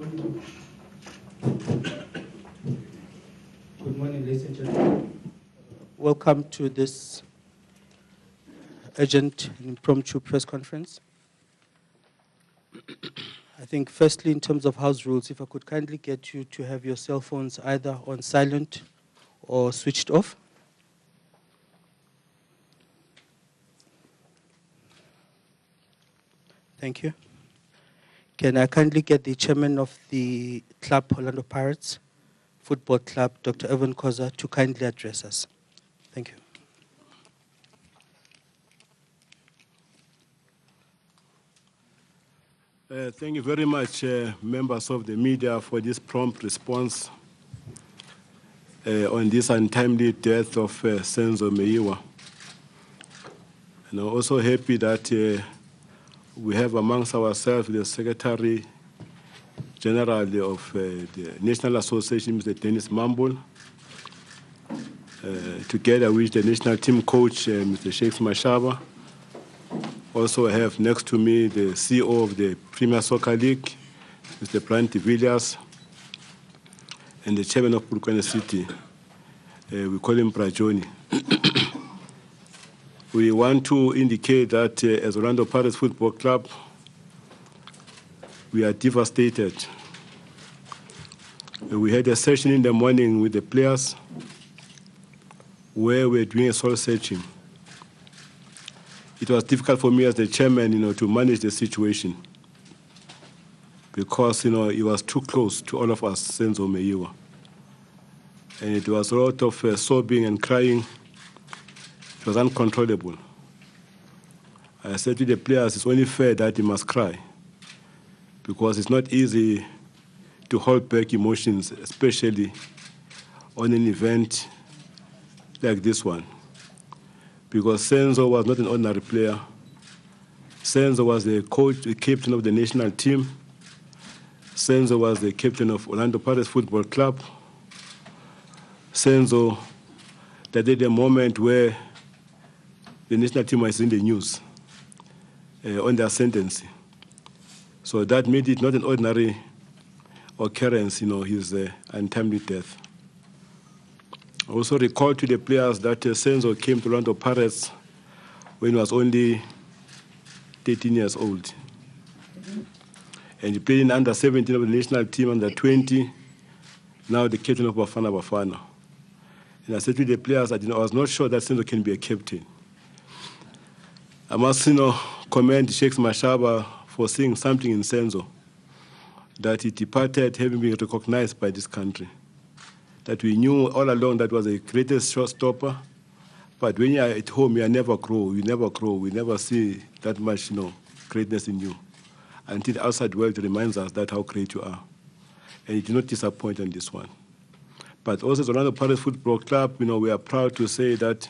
Good morning, ladies and gentlemen. Welcome to this urgent and impromptu press conference. I think firstly, in terms of house rules, if I could kindly get you to have your cell phones either on silent or switched off. Thank you. Can I kindly get the chairman of the club, Orlando Pirates Football Club, Dr. Evan Koza, to kindly address us. Thank you. Thank you very much, members of the media, for this prompt response on this untimely death of Senzo Meyiwa. And I'm also happy that we have amongst ourselves the Secretary General of the National Association, Mr. Dennis Mambul, together with the national team coach, Mr. Sheikh Mashaba. Also have next to me the CEO of the Premier Soccer League, Mr. Brian de Villiers, and the chairman of Polokwane City. We call him Brajoni. We want to indicate that as Orlando Pirates Football Club, we are devastated. We had a session in the morning with the players where we're doing a soul searching. It was difficult for me as the chairman, to manage the situation because, it was too close to all of us, Senzo Meyiwa. And it was a lot of sobbing and crying. It was uncontrollable. I said to the players, it's only fair that they must cry because it's not easy to hold back emotions, especially on an event like this one. Because Senzo was not an ordinary player. Senzo was the coach, the captain of the national team. Senzo was the captain of Orlando Pirates Football Club. Senzo, that at the moment where the national team was in the news on their ascendancy. So that made it not an ordinary occurrence, his untimely death. I also recall to the players that Senzo came to Orlando Pirates when he was only 13 years old. And he played in under 17 of the national team, under 20, now the captain of Bafana Bafana. And I said to the players that I was not sure that Senzo can be a captain. I must commend Sheikh Mashaba for seeing something in Senzo, that he departed having been recognized by this country. That we knew all along that was the greatest showstopper, but when you are at home, you never grow, you never grow, we never see that much greatness in you until the outside world reminds us that how great you are. And it did not disappoint on this one. But also as Orlando Pirates Football Club, we are proud to say that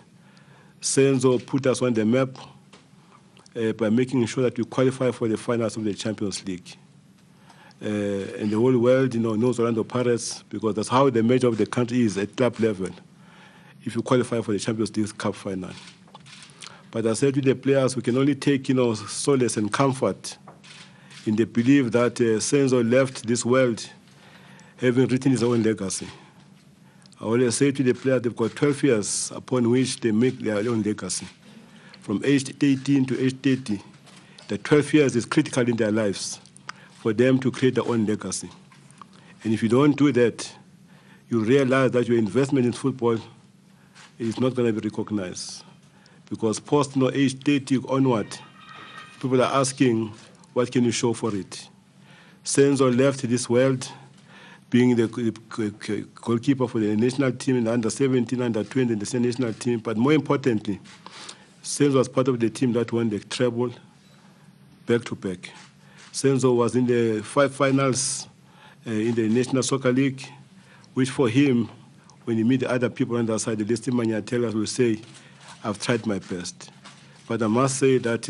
Senzo put us on the map by making sure that we qualify for the finals of the Champions League. And the whole world, knows Orlando Pirates because that's how the measure of the country is at club level, if you qualify for the Champions League Cup final. But I said to the players, we can only take, solace and comfort in the belief that Senzo left this world having written his own legacy. I always say to the players, they've got 12 years upon which they make their own legacy. From age 18 to age 30, the 12 years is critical in their lives for them to create their own legacy. And if you don't do that, you realize that your investment in football is not going to be recognized. Because post age 30 onward, people are asking, what can you show for it? Senzo left this world being the goalkeeper for the national team in the under 17, under 20, and the national team. But more importantly, Senzo was part of the team that won the treble back-to-back. Senzo was in the 5 finals in the National Soccer League, which for him, when you meet the other people on the side, the listing managers will say, I've tried my best. But I must say that,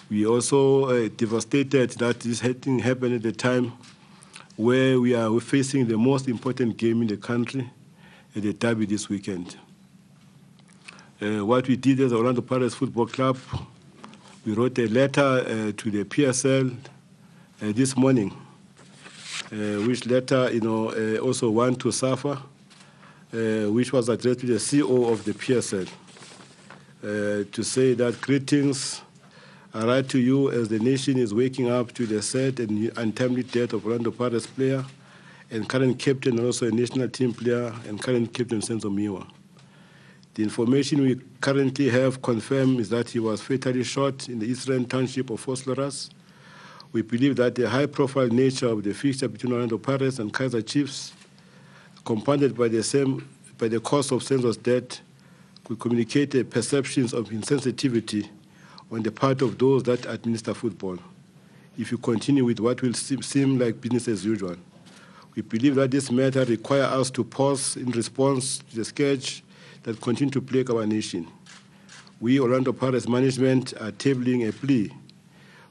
we also devastated that this thing happened at the time where we are facing the most important game in the country, at the derby this weekend. What we did as Orlando Pirates Football Club, we wrote a letter to the PSL this morning which letter, also went to SAFA, which was addressed to the CEO of the PSL, to say that greetings. I write to you as the nation is waking up to the sad and untimely death of Orlando Pirates player and current captain, and also a national team player, and current captain Senzo Meyiwa. The information we currently have confirmed is that he was fatally shot in the eastern township of Vosloorus. We believe that the high-profile nature of the fixture between Orlando Pirates and Kaizer Chiefs, compounded by the cause of Senzo's death, could communicate perceptions of insensitivity on the part of those that administer football, if you continue with what will seem like business as usual. We believe that this matter requires us to pause in response to the scourge that continue to plague our nation. We, Orlando Pirates management, are tabling a plea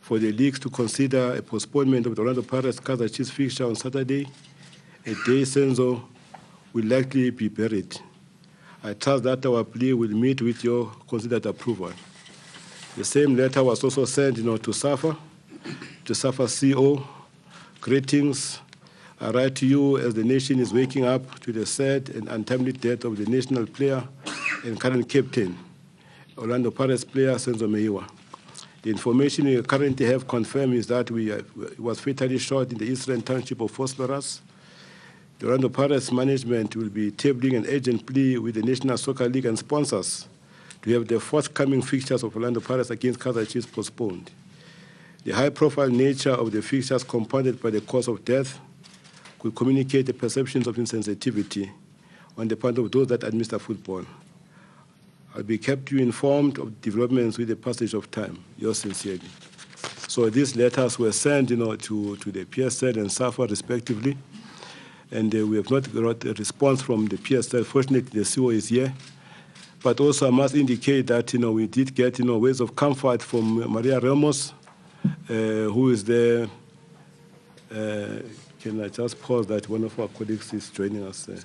for the leagues to consider a postponement of the Orlando Pirates Kaizer Chiefs fixture on Saturday, a day Senzo will likely be buried. I trust that our plea will meet with your considered approval. The same letter was also sent to SAFA CEO. Greetings. I write to you as the nation is waking up to the sad and untimely death of the national player and current captain, Orlando Pirates player Senzo Meyiwa. The information we currently have confirmed is that he was fatally shot in the eastern township of Vosloorus. The Orlando Pirates management will be tabling an urgent plea with the National Soccer League and sponsors to have the forthcoming fixtures of Orlando Pirates against Kaizer Chiefs postponed. The high-profile nature of the fixtures, compounded by the cause of death, could communicate the perceptions of insensitivity on the part of those that administer football. I'll be kept you informed of developments with the passage of time. Yours sincerely. So these letters were sent, to the PSL and SAFA respectively, and we have not got a response from the PSL. Fortunately, the CEO is here. But also I must indicate that, we did get, words of comfort from Maria Ramos, who is there. Can I just pause that one of our colleagues is joining us? Yeah.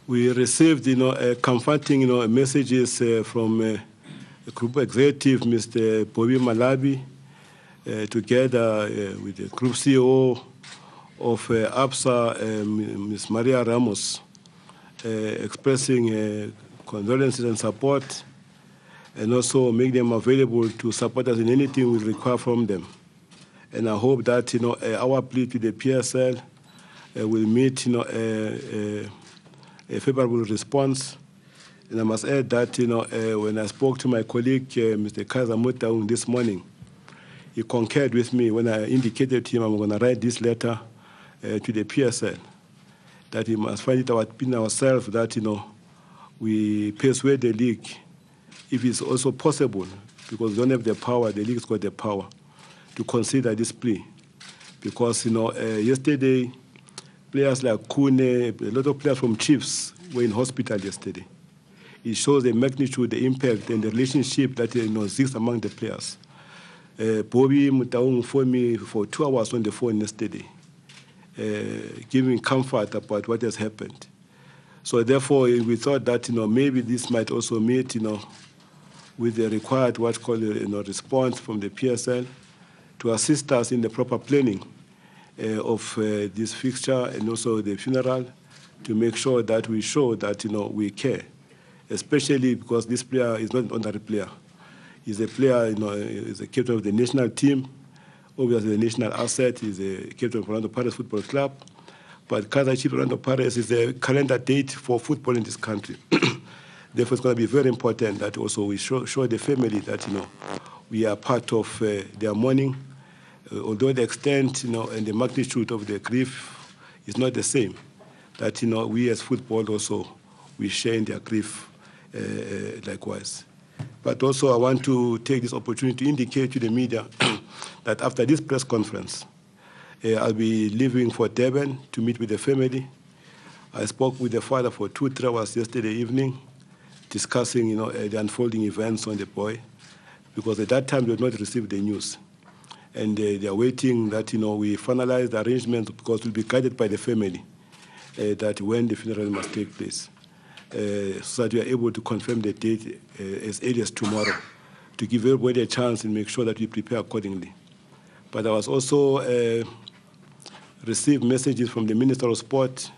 We received, comforting, messages from a group executive, Mr. Bobby Malabi, together with the group CEO of APSA, Ms. Maria Ramos, expressing condolences and support, and also make them available to support us in anything we require from them. And I hope that, our plea to the PSL will meet, a favorable response. And I must add that, when I spoke to my colleague, Mr. Kaizer Mutaung this morning, he concurred with me when I indicated to him I'm going to write this letter to the PSL, that he must find it in ourselves that, we persuade the league, if it's also possible, because we don't have the power, the league's got the power, to consider this plea. Because, yesterday, players like Kune, a lot of players from Chiefs were in hospital yesterday. It shows the magnitude, the impact, and the relationship that exists among the players. Bobby Mutaung phoned me for 2 hours on the phone yesterday, giving comfort about what has happened. So therefore, we thought that maybe this might also meet with the required what's called response from the PSL to assist us in the proper planning of this fixture and also the funeral, to make sure that we show that we care, especially because this player is not an ordinary player. He's a player, he's a captain of the national team, obviously the national asset. He's a captain of Orlando Pirates Football Club, but Kaizer Chiefs Orlando Pirates is a calendar date for football in this country. Therefore, it's going to be very important that also we show the family that we are part of their mourning. Although the extent, and the magnitude of the grief is not the same, that, we as football also, we share in their grief likewise. But also I want to take this opportunity to indicate to the media that after this press conference, I'll be leaving for Durban to meet with the family. I spoke with the father for 2-3 hours yesterday evening, discussing the unfolding events on the boy, because at that time they had not received the news. And they are waiting that we finalize the arrangements, because we'll be guided by the family that when the funeral must take place, so that we are able to confirm the date as early as tomorrow, to give everybody a chance and make sure that we prepare accordingly. But I was also received messages from the Minister of Sport,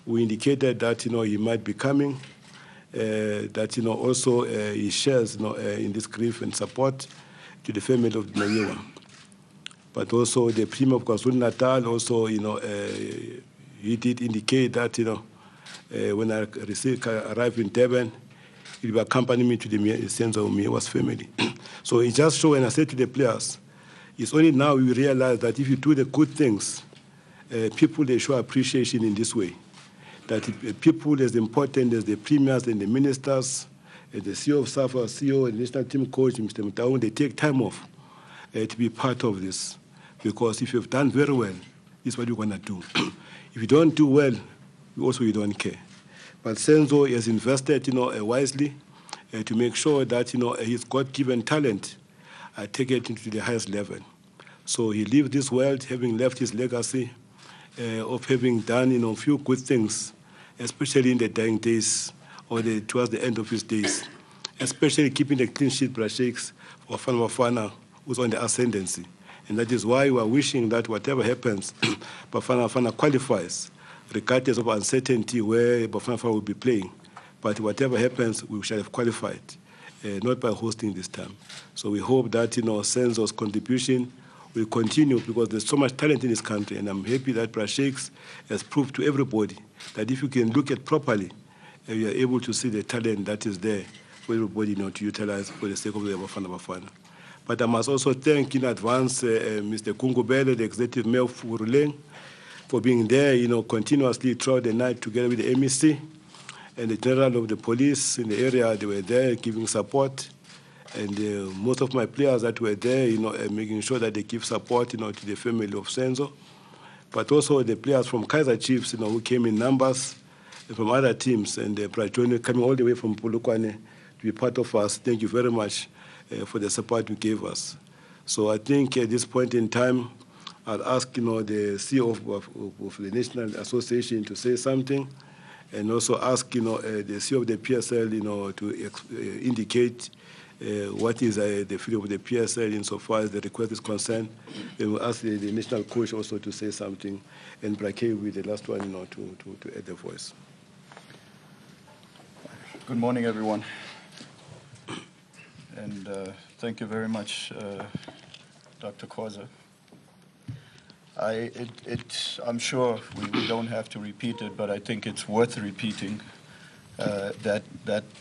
who indicated that he might be coming, that also he shares in this grief and support to the family of Meyiwa. But also the Premier of KwaZulu-Natal also he did indicate that when I arrive in Durban, he will accompany me to the Senzo Meyiwa's family. So it just shows, and I said to the players, it's only now we realize that if you do the good things, people, they show appreciation in this way. That people as important as the premiers and the ministers, and the CEO of SAFA, CEO and national team coach, Mr. Mutaun, they take time off to be part of this. Because if you've done very well, this is what you're going to do. If you don't do well, you don't care. But Senzo has invested wisely to make sure that his God-given talent take it into the highest level. So he leaves this world having left his legacy of having done a few good things, especially in the dying days or towards the end of his days, especially keeping the clean sheet Bafana Bafana was on the ascendancy. And that is why we are wishing that whatever happens, Bafana Bafana qualifies, regardless of uncertainty where Bafana Bafana will be playing. But whatever happens, we shall have qualified, not by hosting this time. So we hope that Senzo's contribution will continue, because there's so much talent in this country, and I'm happy that Brashakes has proved to everybody that if you can look at properly, you are able to see the talent that is there for everybody to utilize for the sake of the Bafana Bafana. But I must also thank in advance Mr. Kungubele, the Executive Mayor of Uruleng, for being there continuously throughout the night together with the MEC and the General of the Police in the area. They were there giving support. And most of my players that were there, making sure that they give support, to the family of Senzo. But also the players from Kaizer Chiefs, who came in numbers, and from other teams, and coming all the way from Polokwane to be part of us. Thank you very much for the support you gave us. So I think at this point in time, I'll ask, the CEO of the National Association to say something, and also ask, the CEO of the PSL, to indicate what is the feeling of the PSL insofar as the request is concerned. Then we'll ask the national coach also to say something, and Brake will be the last one, to add the voice. Good morning, everyone. And thank you very much, Dr. Khoza. I'm sure we don't have to repeat it, but I think it's worth repeating that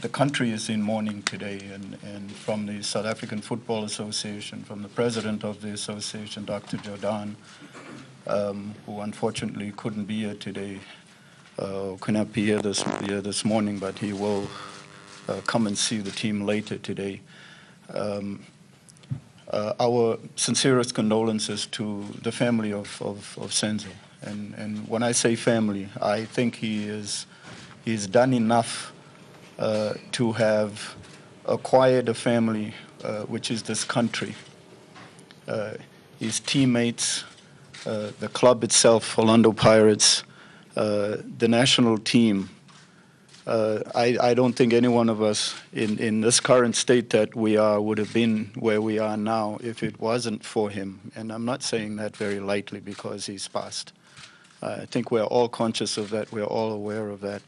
the country is in mourning today, and from the South African Football Association, from the president of the association, Dr. Jordan, who unfortunately couldn't be here today, cannot be here this morning, but he will come and see the team later today. Our sincerest condolences to the family of Senzo. And when I say family, I think he's done enough to have acquired a family, which is this country. His teammates, the club itself, Orlando Pirates, the national team. I don't think any one of us in this current state that we are would have been where we are now if it wasn't for him. And I'm not saying that very lightly because he's passed. I think we're all conscious of that. We're all aware of that.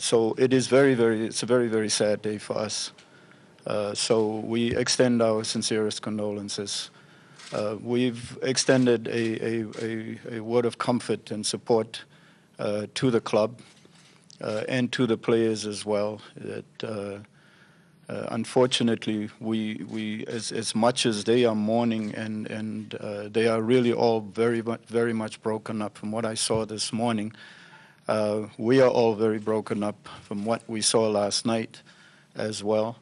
So it is it's a very, very sad day for us. So we extend our sincerest condolences. We've extended a word of comfort and support to the club. And to the players as well. That unfortunately, we as much as they are mourning and they are really all very much broken up. From what I saw this morning, we are all very broken up from what we saw last night as well.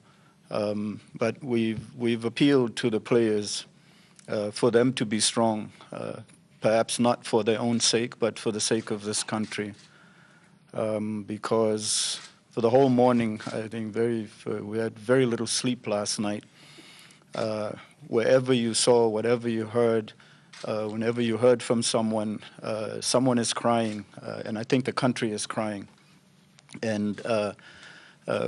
But we've appealed to the players for them to be strong, perhaps not for their own sake, but for the sake of this country. Because for the whole morning, I think we had very little sleep last night. Wherever you saw, whatever you heard, whenever you heard from someone, someone is crying, and I think the country is crying. And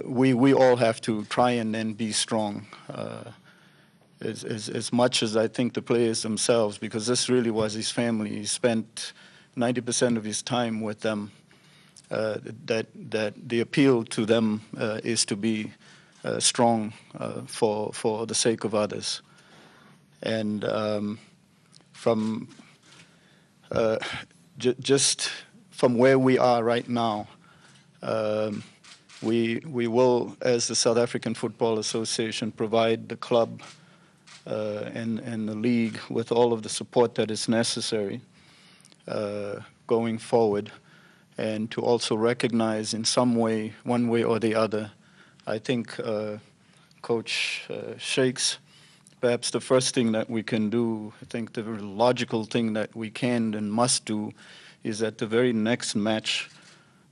we all have to try and then be strong, as much as I think the players themselves, because this really was his family. He spent 90% of his time with them. That the appeal to them is to be strong for the sake of others. And just from where we are right now, we will, as the South African Football Association, provide the club and the league with all of the support that is necessary going forward, and to also recognize in some way, one way or the other. I think Coach Shakes, perhaps the first thing that we can do, I think the logical thing that we can and must do, is that the very next match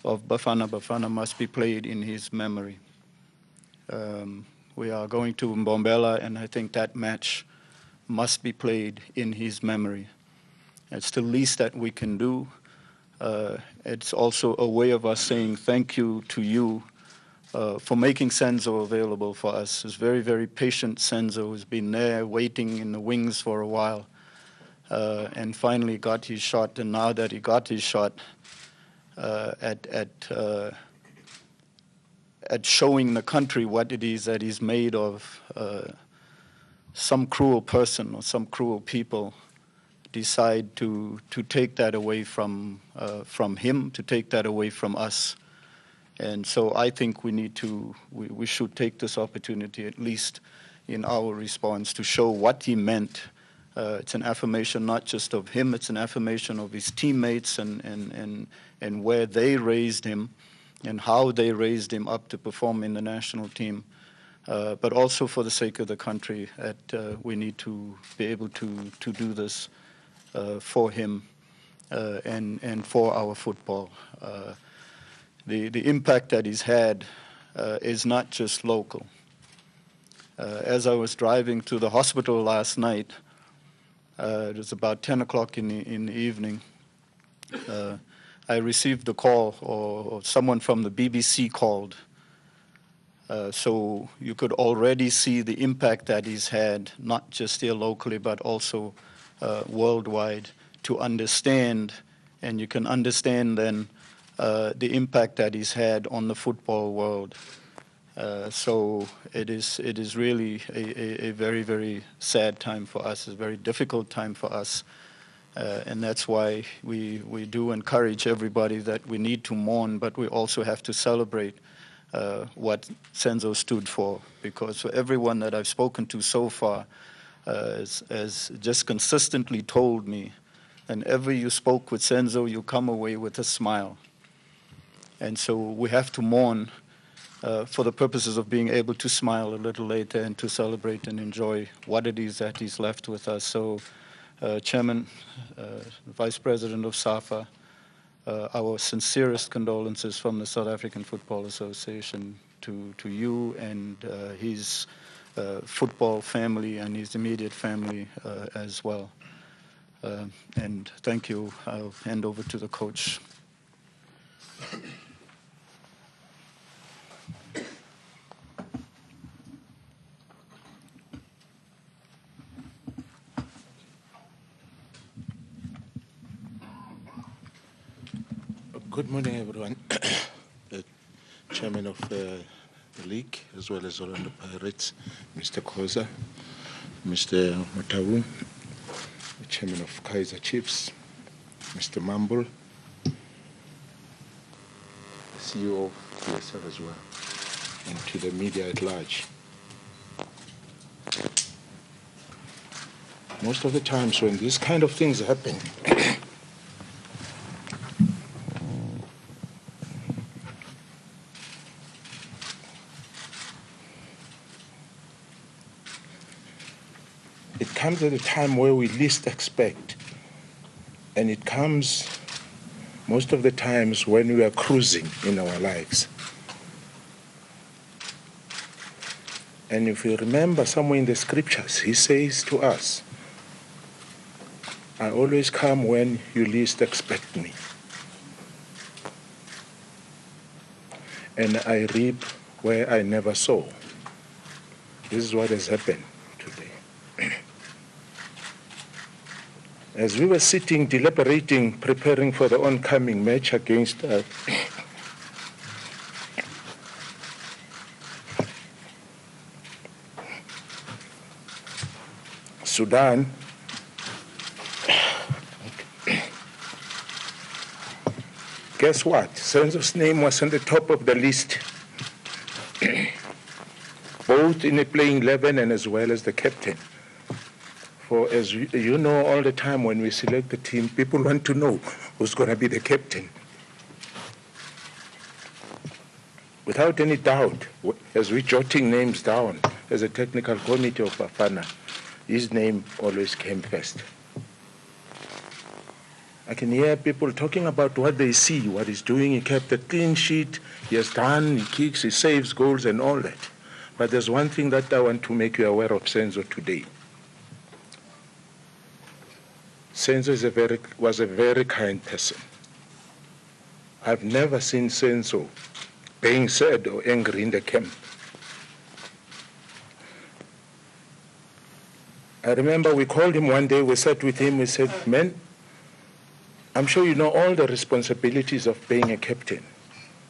of Bafana Bafana must be played in his memory. We are going to Mbombela, and I think that match must be played in his memory. It's the least that we can do. It's also a way of us saying thank you to you for making Senzo available for us. He's very, very patient. Senzo has been there waiting in the wings for a while, and finally got his shot. And now that he got his shot, at showing the country what it is that he's made of, some cruel person or some cruel people decide to take that away from him, to take that away from us. And so I think we should take this opportunity, at least in our response, to show what he meant. It's an affirmation not just of him, it's an affirmation of his teammates and where they raised him and how they raised him up to perform in the national team. But also for the sake of the country, that we need to be able to do this for him and for our football. The impact that he's had is not just local. As I was driving to the hospital last night, it was about 10 o'clock in the evening, I received a call, or someone from the BBC called. So you could already see the impact that he's had, not just here locally, but also worldwide, to understand, and you can understand then the impact that he's had on the football world. So it is really a very, very sad time for us, a very difficult time for us. And that's why we do encourage everybody that we need to mourn, but we also have to celebrate what Senzo stood for. Because for everyone that I've spoken to so far has just consistently told me, whenever you spoke with Senzo, you come away with a smile. And so we have to mourn for the purposes of being able to smile a little later and to celebrate and enjoy what it is that he's left with us. So, Chairman, Vice President of SAFA, our sincerest condolences from the South African Football Association to you and his football family and his immediate family as well. And thank you. I'll hand over to the coach. Good morning, everyone. The Chairman of the League, as well as Orlando Pirates, Mr. Khoza, Mr. Mutawu, the Chairman of Kaizer Chiefs, Mr. Mumble, CEO of PSL as well, and to the media at large. Most of the times when these kind of things happen, it comes at a time where we least expect. And it comes most of the times when we are cruising in our lives. And if you remember somewhere in the scriptures, he says to us, I always come when you least expect me. And I reap where I never sow. This is what has happened today. As we were sitting, deliberating, preparing for the oncoming match against Sudan, guess what? Senzo's name was on the top of the list, both in the playing 11 and as well as the captain. For as you know, all the time when we select the team, people want to know who's going to be the captain. Without any doubt, as we're jotting names down as a technical committee of Bafana, his name always came first. I can hear people talking about what they see, what he's doing. He kept a clean sheet, he has done, he kicks, he saves goals and all that. But there's one thing that I want to make you aware of Senzo today. Senzo was a very kind person. I've never seen Senzo being sad or angry in the camp. I remember we called him one day, we sat with him, we said, man, I'm sure you know all the responsibilities of being a captain,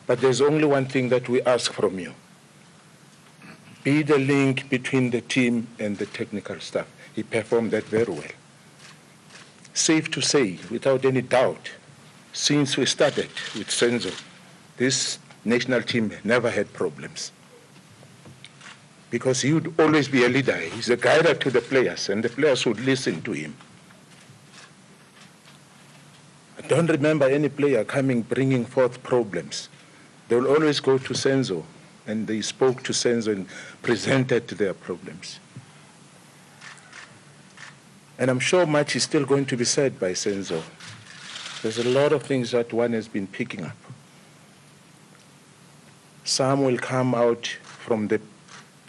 but there's only one thing that we ask from you. Be the link between the team and the technical staff. He performed that very well. Safe to say, without any doubt, since we started with Senzo, this national team never had problems. Because he would always be a leader. He's a guide to the players, and the players would listen to him. I don't remember any player bringing forth problems. They will always go to Senzo, and they spoke to Senzo and presented their problems. And I'm sure much is still going to be said by Senzo. There's a lot of things that one has been picking up. Some will come out from the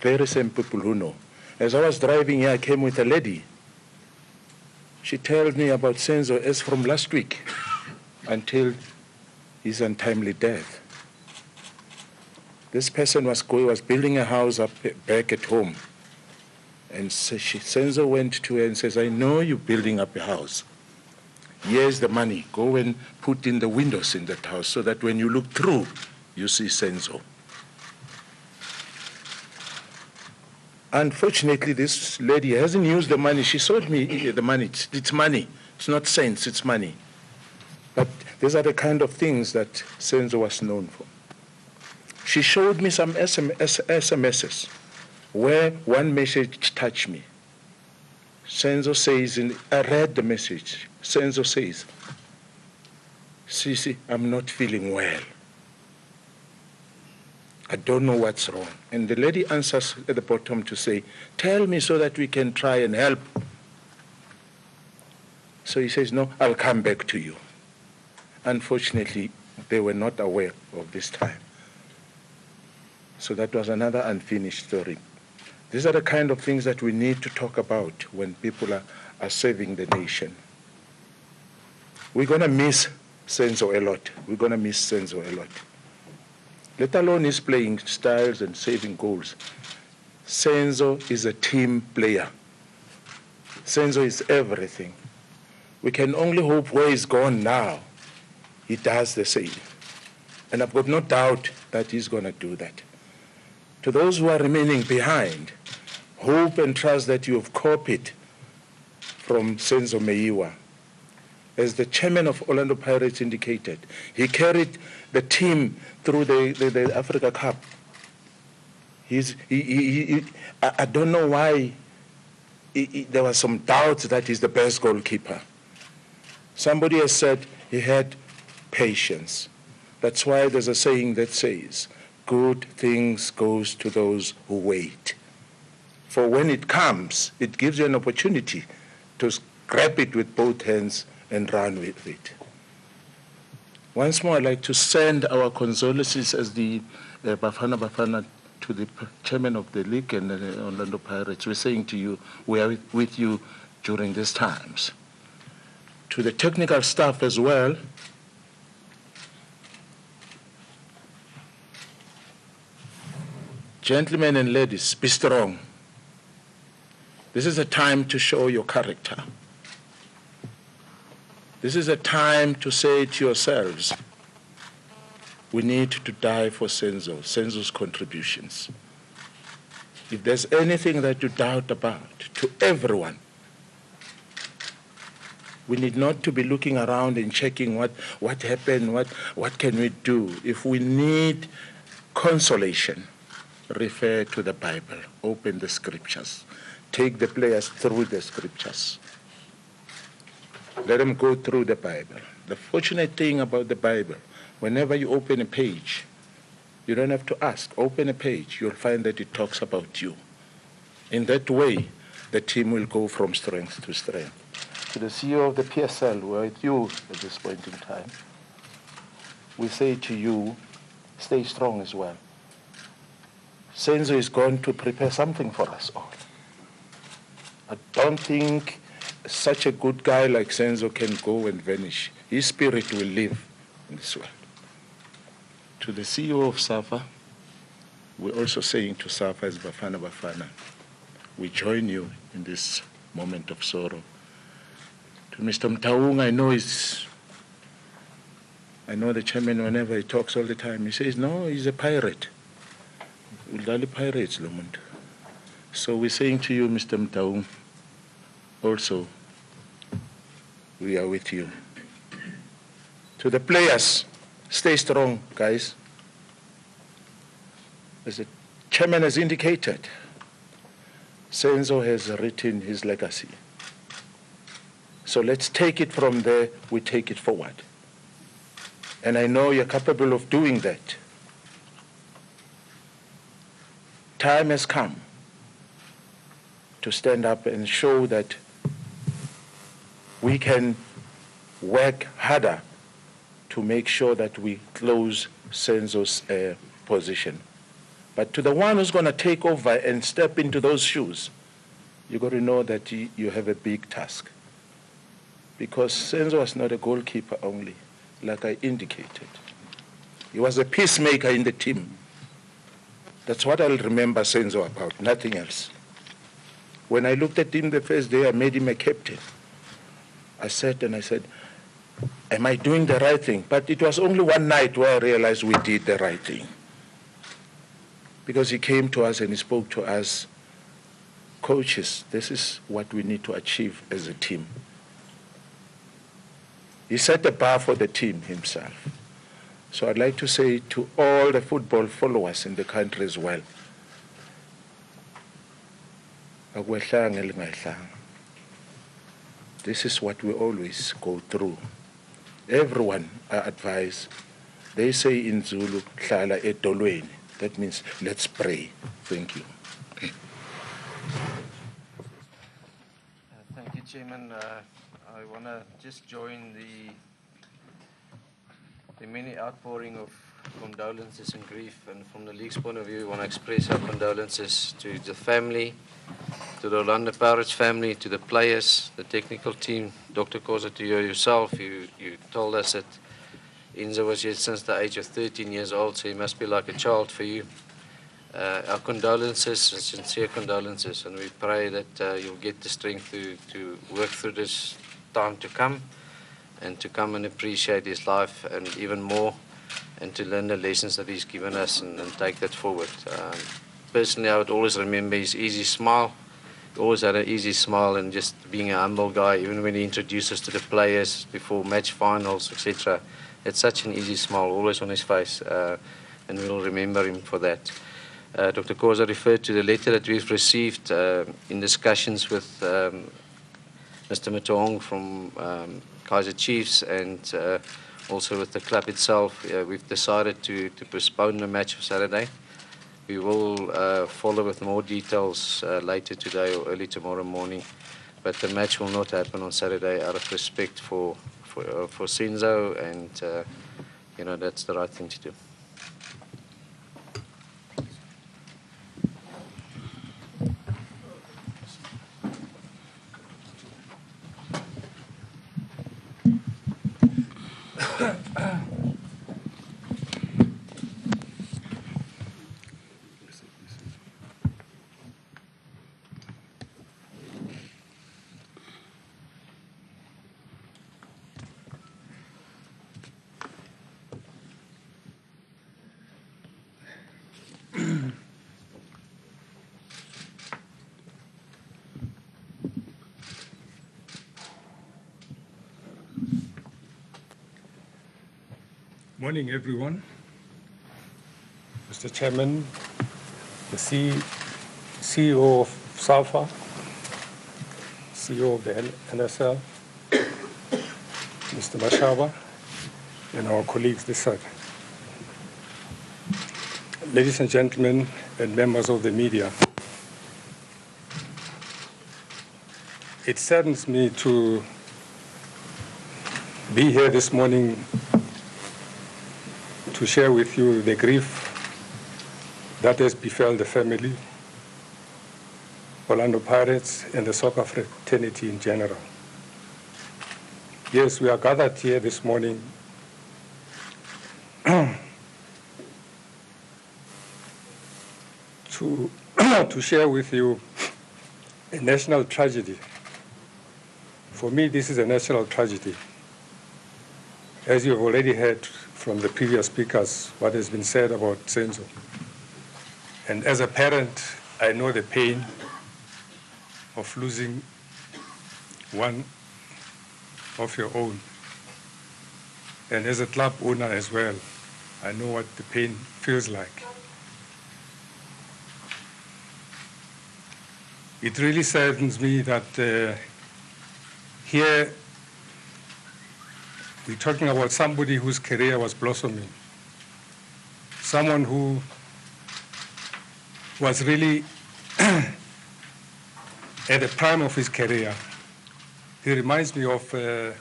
very same people who know. As I was driving here, I came with a lady. She told me about Senzo as from last week until his untimely death. This person was building a house up back at home. And so Senzo went to her and says, I know you're building up a house. Here's the money. Go and put in the windows in that house so that when you look through, you see Senzo. Unfortunately, this lady hasn't used the money. She sold me the money. It's money. It's not cents, it's money. But these are the kind of things that Senzo was known for. She showed me some SMSs where one message touched me. Senzo says, I read the message. Senzo says, Sisi, I'm not feeling well. I don't know what's wrong. And the lady answers at the bottom to say, tell me so that we can try and help. So he says, no, I'll come back to you. Unfortunately, they were not aware of this time. So that was another unfinished story. These are the kind of things that we need to talk about when people are saving the nation. We're going to miss Senzo a lot. We're going to miss Senzo a lot. Let alone his playing styles and saving goals. Senzo is a team player. Senzo is everything. We can only hope where he's gone now, he does the same. And I've got no doubt that he's going to do that. To those who are remaining behind, hope and trust that you have copied from Senzo Meyiwa. As the chairman of Orlando Pirates indicated, he carried the team through the Africa Cup. I don't know why there was some doubts that he's the best goalkeeper. Somebody has said he had patience. That's why there's a saying that says, good things goes to those who wait. for when it comes, it gives you an opportunity to grab it with both hands and run with it. Once more, I'd like to send our condolences as the Bafana Bafana to the chairman of the league and the Orlando Pirates. We're saying to you, we are with you during these times. To the technical staff as well, gentlemen and ladies, be strong. This is a time to show your character. This is a time to say to yourselves, we need to die for Senzo's contributions. If there's anything that you doubt about, to everyone, we need not to be looking around and checking what happened, what can we do. If we need consolation, refer to the Bible, open the scriptures, take the players through the scriptures. Let them go through the Bible. The fortunate thing about the Bible, whenever you open a page, you don't have to ask. Open a page, you'll find that it talks about you. In that way, the team will go from strength to strength. To the CEO of the PSL, we're with you at this point in time. We say to you, stay strong as well. Senzo is going to prepare something for us all. I don't think such a good guy like Senzo can go and vanish. His spirit will live in this world. To the CEO of SAFA, we're also saying to SAFA as Bafana Bafana, we join you in this moment of sorrow. To Mr. Mtaung, I know the chairman, whenever he talks all the time, he says, no, he's a pirate. Udlala pirates, lo muntu. So we're saying to you, Mr. Mtaung, also, we are with you. To the players, stay strong, guys. As the chairman has indicated, Senzo has written his legacy. So let's take it from there, we take it forward. And I know you're capable of doing that. Time has come to stand up and show that we can work harder to make sure that we close Senzo's position. But to the one who's going to take over and step into those shoes, you've got to know that you have a big task. Because Senzo was not a goalkeeper only, like I indicated. He was a peacemaker in the team. That's what I'll remember Senzo about, nothing else. When I looked at him the first day, I made him a captain. I sat and I said, am I doing the right thing? But it was only one night where I realized we did the right thing. Because he came to us and he spoke to us, coaches, this is what we need to achieve as a team. He set the bar for the team himself. So I'd like to say to all the football followers in the country as well, this is what we always go through. Everyone are advised. They say in Zulu, "Hlala edolweni." That means let's pray. Thank you. Thank you, Chairman. I want to just join the many outpouring of condolences and grief, and from the league's point of view, we want to express our condolences to the family, to the Orlando Pirates family, to the players, the technical team. Dr. Khoza, to you yourself, you told us that Enzo was here since the age of 13 years old, so he must be like a child for you. Our condolences, sincere condolences, and we pray that you'll get the strength to work through this time to come, and to come and appreciate his life and even more, and to learn the lessons that he's given us and take that forward. Personally, I would always remember his easy smile. He always had an easy smile, and just being a humble guy, even when he introduced us to the players before match finals, etc. It's such an easy smile, always on his face, and we'll remember him for that. Dr. Khoza referred to the letter that we've received in discussions with Mr. Mtaung from Kaizer Chiefs, and also with the club itself. We've decided to postpone the match of Saturday. We will follow with more details later today or early tomorrow morning. But the match will not happen on Saturday out of respect for Senzo, and you know, that's the right thing to do. Morning, everyone. Mr. Chairman, the CEO of SAFA, CEO of the NSL, Mr. Mashaba, and our colleagues this side. Ladies and gentlemen, and members of the media, it saddens me to be here this morning to share with you the grief that has befell the family, Orlando Pirates, and the soccer fraternity in general. Yes, we are gathered here this morning to share with you a national tragedy. For me, this is a national tragedy. As you have already heard from the previous speakers, what has been said about Senzo. And as a parent, I know the pain of losing one of your own. And as a club owner as well, I know what the pain feels like. It really saddens me that here we're talking about somebody whose career was blossoming, someone who was really at the prime of his career. He reminds me of the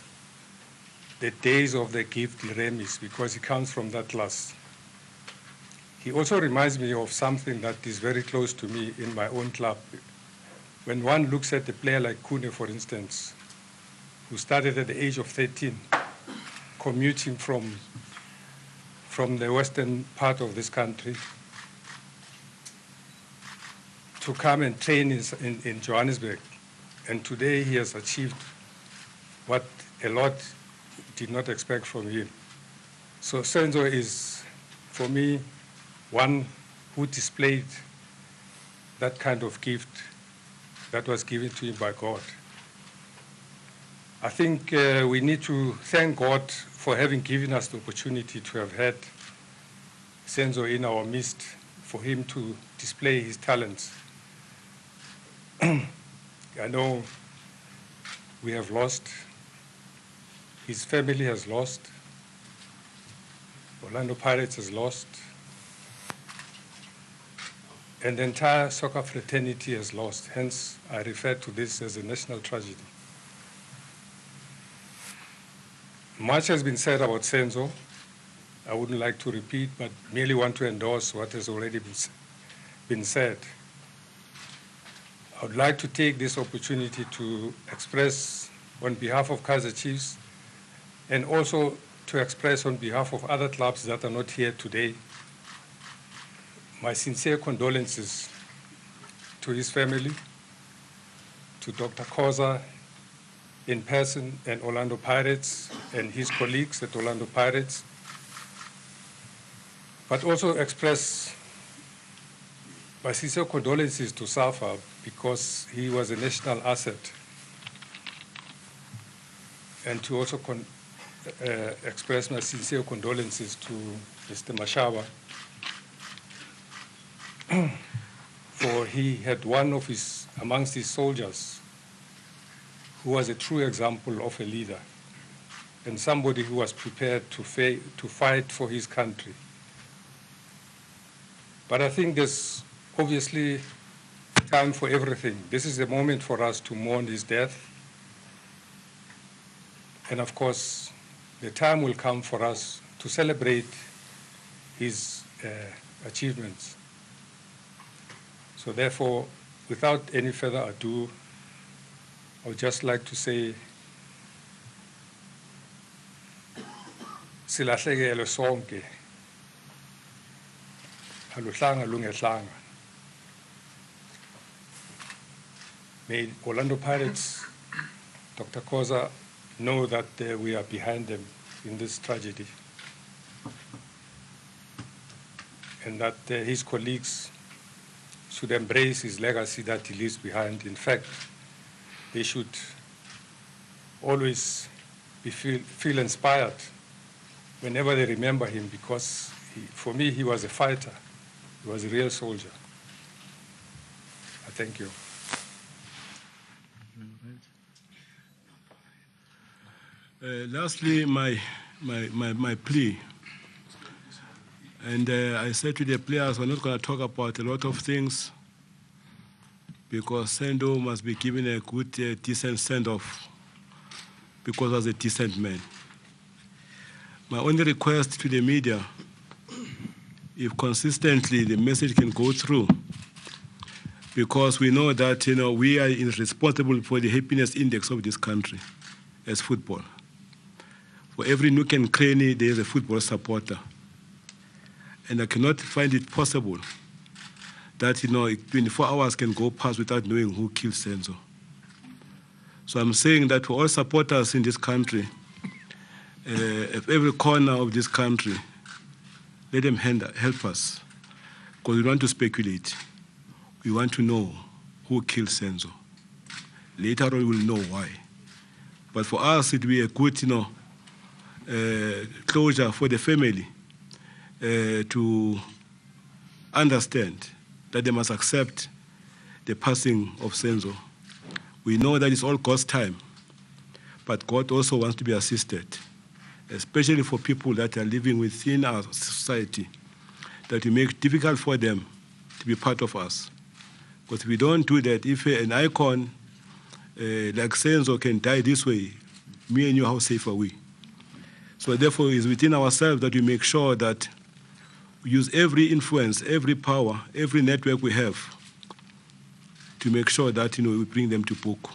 days of the gift Remis, because he comes from that class. He also reminds me of something that is very close to me in my own club. When one looks at a player like Kune, for instance, who started at the age of 13, commuting from the western part of this country to come and train in Johannesburg. And today he has achieved what a lot did not expect from him. So Senzo is, for me, one who displayed that kind of gift that was given to him by God. I think we need to thank God for having given us the opportunity to have had Senzo in our midst, for him to display his talents. I know we have lost, his family has lost, Orlando Pirates has lost, and the entire soccer fraternity has lost. Hence, I refer to this as a national tragedy. Much has been said about Senzo. I wouldn't like to repeat, but merely want to endorse what has already been said. I would like to take this opportunity to express on behalf of Kaizer Chiefs, and also to express on behalf of other clubs that are not here today, my sincere condolences to his family, to Dr. Khoza in person, and Orlando Pirates and his colleagues at Orlando Pirates, but also express my sincere condolences to SAFA, because he was a national asset, and to also express my sincere condolences to Mr. Mashaba, for he had one of his, amongst his soldiers, who was a true example of a leader, and somebody who was prepared to fight for his country. But I think there's obviously time for everything. This is the moment for us to mourn his death. And of course, the time will come for us to celebrate his achievements. So therefore, without any further ado, I would just like to say, silahlekele sonke, aluhlanga lungehlanga. May Orlando Pirates, Dr. Khoza, know that we are behind them in this tragedy, and that his colleagues should embrace his legacy that he leaves behind. In fact, they should always feel inspired whenever they remember him, because for me, he was a fighter. He was a real soldier. I thank you. Lastly, my plea, and I said to the players, we're not going to talk about a lot of things, because Senzo must be given a good, decent send-off, because he was a decent man. My only request to the media, if consistently the message can go through, because we know that we are responsible for the happiness index of this country as football. For every nook and cranny, there is a football supporter. And I cannot find it possible that 24 hours can go past without knowing who killed Senzo. So I'm saying that for all supporters in this country, at every corner of this country, let them help us, because we don't want to speculate. We want to know who killed Senzo. Later on, we'll know why. But for us, it will be a good, closure for the family to understand that they must accept the passing of Senzo. We know that it's all God's time, but God also wants to be assisted, especially for people that are living within our society, that we make it difficult for them to be part of us. Because if we don't do that, if an icon like Senzo can die this way, me and you, how safe are we? So therefore, it's within ourselves that we make sure that we use every influence, every power, every network we have to make sure that we bring them to book.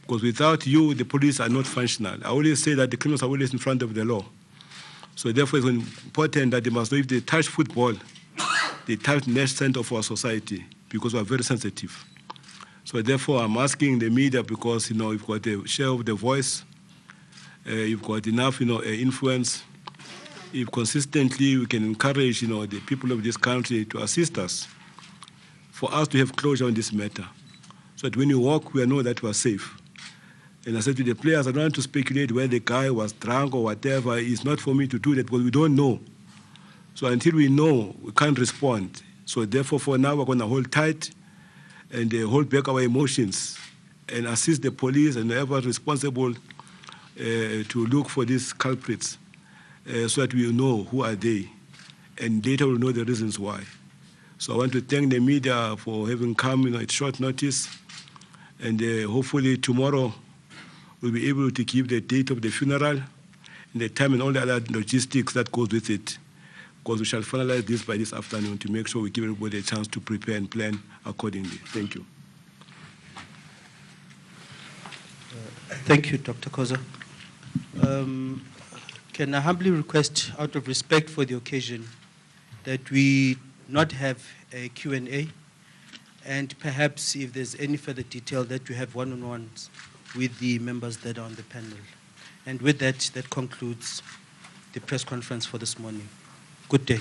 Because without you, the police are not functional. I always say that the criminals are always in front of the law. So therefore, it's important that they must know if they touch football, they touch the next center of our society, because we are very sensitive. So therefore, I'm asking the media, because you've got a share of the voice, you've got enough influence. If consistently we can encourage the people of this country to assist us, for us to have closure on this matter, so that when you walk, we know that we are safe. And I said to the players, I don't want to speculate whether the guy was drunk or whatever. It's not for me to do that, because we don't know. So until we know, we can't respond. So therefore, for now, we're going to hold tight and hold back our emotions and assist the police and whoever responsible to look for these culprits, so that we know who are they, and later we'll know the reasons why. So I want to thank the media for having come at short notice, and hopefully tomorrow we'll be able to give the date of the funeral and the time and all the other logistics that goes with it, because we shall finalize this by this afternoon to make sure we give everybody a chance to prepare and plan accordingly. Thank you. Thank you, Dr. Khoza. Can I humbly request, out of respect for the occasion, that we not have a Q&A, and perhaps if there's any further detail, that you have one-on-ones with the members that are on the panel. And with that, that concludes the press conference for this morning. Good day.